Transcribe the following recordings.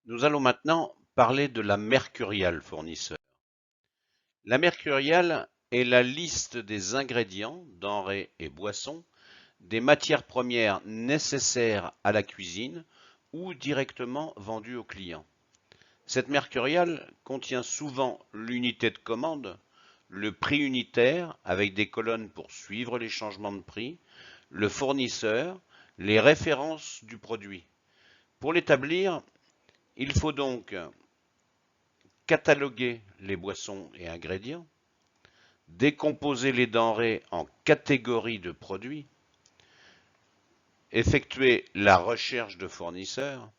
Nous allons maintenant parler de la mercuriale fournisseur. La mercuriale est la liste des ingrédients, denrées et boissons, des matières premières nécessaires à la cuisine ou directement vendues aux clients. Cette mercuriale contient souvent l'unité de commande, le prix unitaire avec des colonnes pour suivre les changements de prix, le fournisseur, les références du produit. Pour l'établir, il faut donc cataloguer les boissons et ingrédients, décomposer les denrées en catégories de produits, effectuer la recherche de fournisseurs,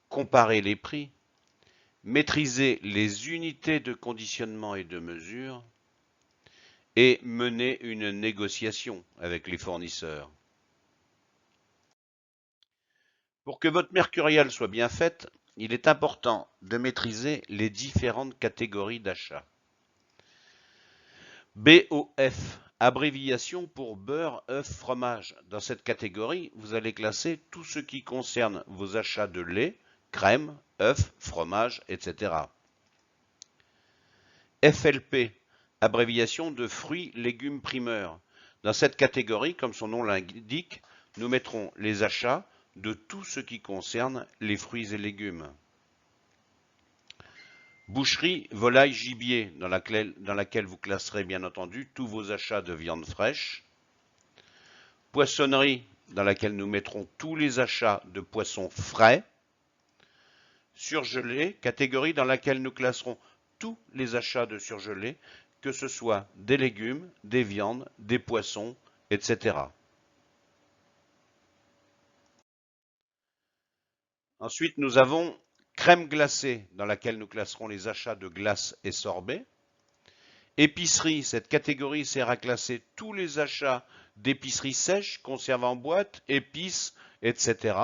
comparer les prix, maîtriser les unités de conditionnement et de mesure et mener une négociation avec les fournisseurs. Pour que votre mercuriale soit bien faite, il est important de maîtriser les différentes catégories d'achat. BOF, abréviation pour beurre, œuf, fromage. Dans cette catégorie, vous allez classer tout ce qui concerne vos achats de lait, crème, œufs, fromage, etc. FLP, abréviation de fruits, légumes, primeurs. Dans cette catégorie, comme son nom l'indique, nous mettrons les achats de tout ce qui concerne les fruits et légumes. Boucherie, volaille, gibier, dans laquelle vous classerez bien entendu tous vos achats de viande fraîche. Poissonnerie, dans laquelle nous mettrons tous les achats de poissons frais. Surgelé, catégorie dans laquelle nous classerons tous les achats de surgelé, que ce soit des légumes, des viandes, des poissons, etc. Ensuite, nous avons crème glacée, dans laquelle nous classerons les achats de glace et sorbet. Épicerie, cette catégorie sert à classer tous les achats d'épicerie sèche, conserve en boîte, épices, etc.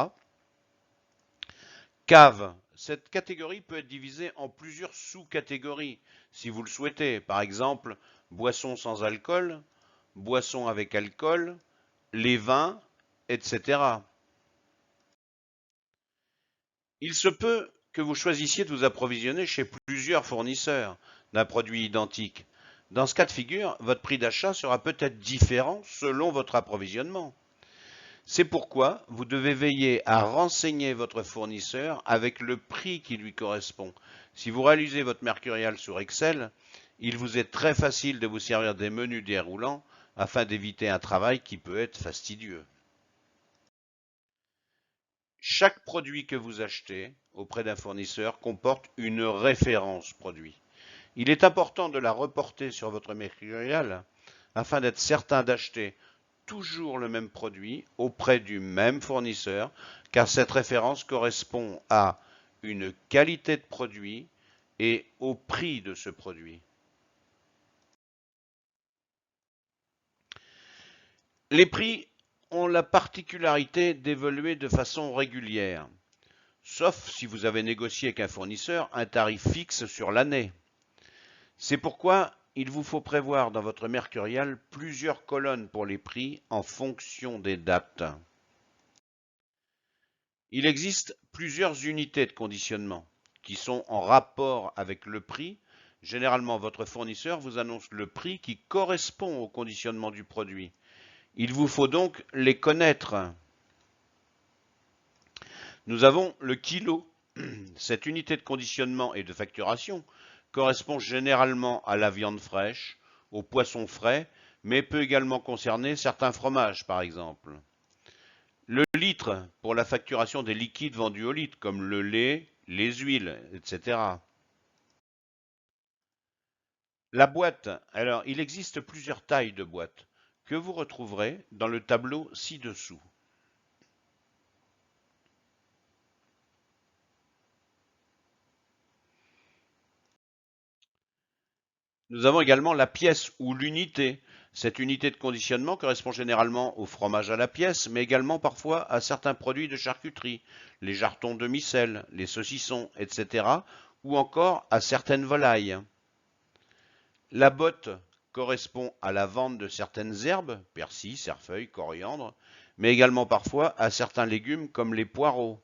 Cave, cette catégorie peut être divisée en plusieurs sous-catégories, si vous le souhaitez. Par exemple, boissons sans alcool, boissons avec alcool, les vins, etc. Il se peut que vous choisissiez de vous approvisionner chez plusieurs fournisseurs d'un produit identique. Dans ce cas de figure, votre prix d'achat sera peut-être différent selon votre approvisionnement. C'est pourquoi vous devez veiller à renseigner votre fournisseur avec le prix qui lui correspond. Si vous réalisez votre mercurial sur Excel, il vous est très facile de vous servir des menus déroulants afin d'éviter un travail qui peut être fastidieux. Chaque produit que vous achetez auprès d'un fournisseur comporte une référence produit. Il est important de la reporter sur votre mercurial afin d'être certain d'acheter toujours le même produit auprès du même fournisseur, car cette référence correspond à une qualité de produit et au prix de ce produit. Les prix ont la particularité d'évoluer de façon régulière, sauf si vous avez négocié avec un fournisseur un tarif fixe sur l'année. C'est pourquoi il vous faut prévoir dans votre mercurial plusieurs colonnes pour les prix en fonction des dates. Il existe plusieurs unités de conditionnement qui sont en rapport avec le prix. Généralement, votre fournisseur vous annonce le prix qui correspond au conditionnement du produit. Il vous faut donc les connaître. Nous avons le kilo. Cette unité de conditionnement et de facturation correspond généralement à la viande fraîche, aux poissons frais, mais peut également concerner certains fromages, par exemple. Le litre pour la facturation des liquides vendus au litre, comme le lait, les huiles, etc. La boîte, alors il existe plusieurs tailles de boîtes que vous retrouverez dans le tableau ci-dessous. Nous avons également la pièce ou l'unité. Cette unité de conditionnement correspond généralement au fromage à la pièce, mais également parfois à certains produits de charcuterie, les jarretons demi-sel, les saucissons, etc., ou encore à certaines volailles. La botte correspond à la vente de certaines herbes, persil, cerfeuil, coriandre, mais également parfois à certains légumes comme les poireaux.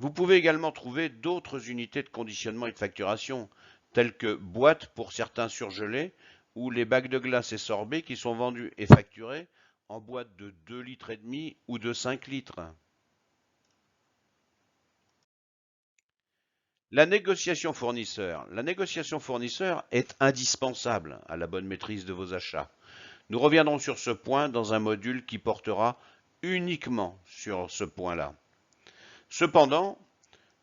Vous pouvez également trouver d'autres unités de conditionnement et de facturation, telles que boîtes pour certains surgelés ou les bacs de glace et sorbets qui sont vendus et facturés en boîtes de 2,5 litres ou de 5 litres. La négociation fournisseur. La négociation fournisseur est indispensable à la bonne maîtrise de vos achats. Nous reviendrons sur ce point dans un module qui portera uniquement sur ce point-là. Cependant,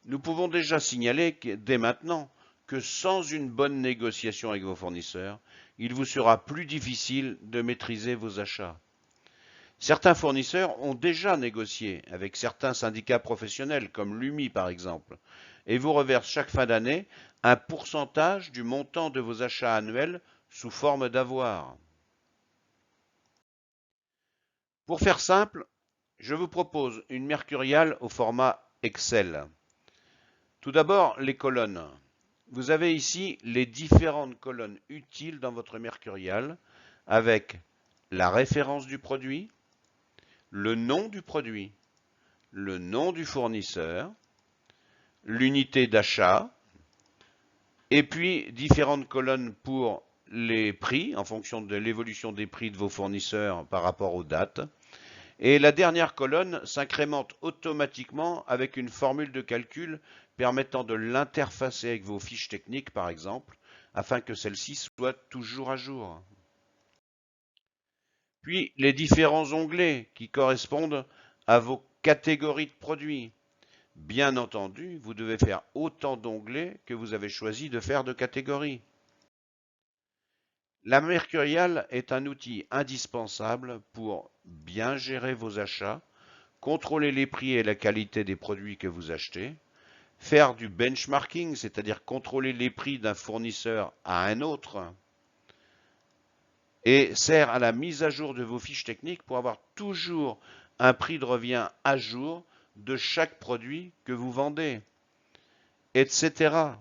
nous pouvons déjà signaler dès maintenant que sans une bonne négociation avec vos fournisseurs, il vous sera plus difficile de maîtriser vos achats. Certains fournisseurs ont déjà négocié avec certains syndicats professionnels, comme l'UMI par exemple, et vous reversent chaque fin d'année un pourcentage du montant de vos achats annuels sous forme d'avoir. Pour faire simple, je vous propose une mercuriale au format Excel. Tout d'abord, les colonnes. Vous avez ici les différentes colonnes utiles dans votre mercuriale avec la référence du produit, le nom du produit, le nom du fournisseur, l'unité d'achat, et puis différentes colonnes pour les prix en fonction de l'évolution des prix de vos fournisseurs par rapport aux dates. Et la dernière colonne s'incrémente automatiquement avec une formule de calcul permettant de l'interfacer avec vos fiches techniques par exemple, afin que celle-ci soit toujours à jour. Puis les différents onglets qui correspondent à vos catégories de produits. Bien entendu, vous devez faire autant d'onglets que vous avez choisi de faire de catégories. La mercuriale est un outil indispensable pour bien gérer vos achats, contrôler les prix et la qualité des produits que vous achetez, faire du benchmarking, c'est-à-dire contrôler les prix d'un fournisseur à un autre, et sert à la mise à jour de vos fiches techniques pour avoir toujours un prix de revient à jour de chaque produit que vous vendez, etc.